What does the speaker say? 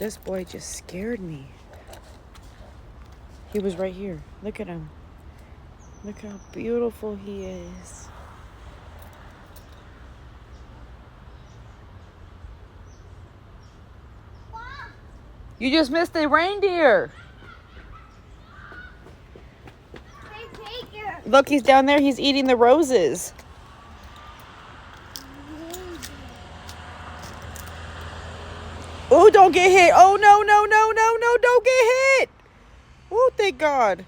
This boy just scared me. He was right here. Look at him. Look how beautiful he is. You just missed a reindeer. Look, he's down there. He's eating the roses. Oh, don't get hit. Oh, no, no, no, no, no. Don't get hit. Oh, thank God.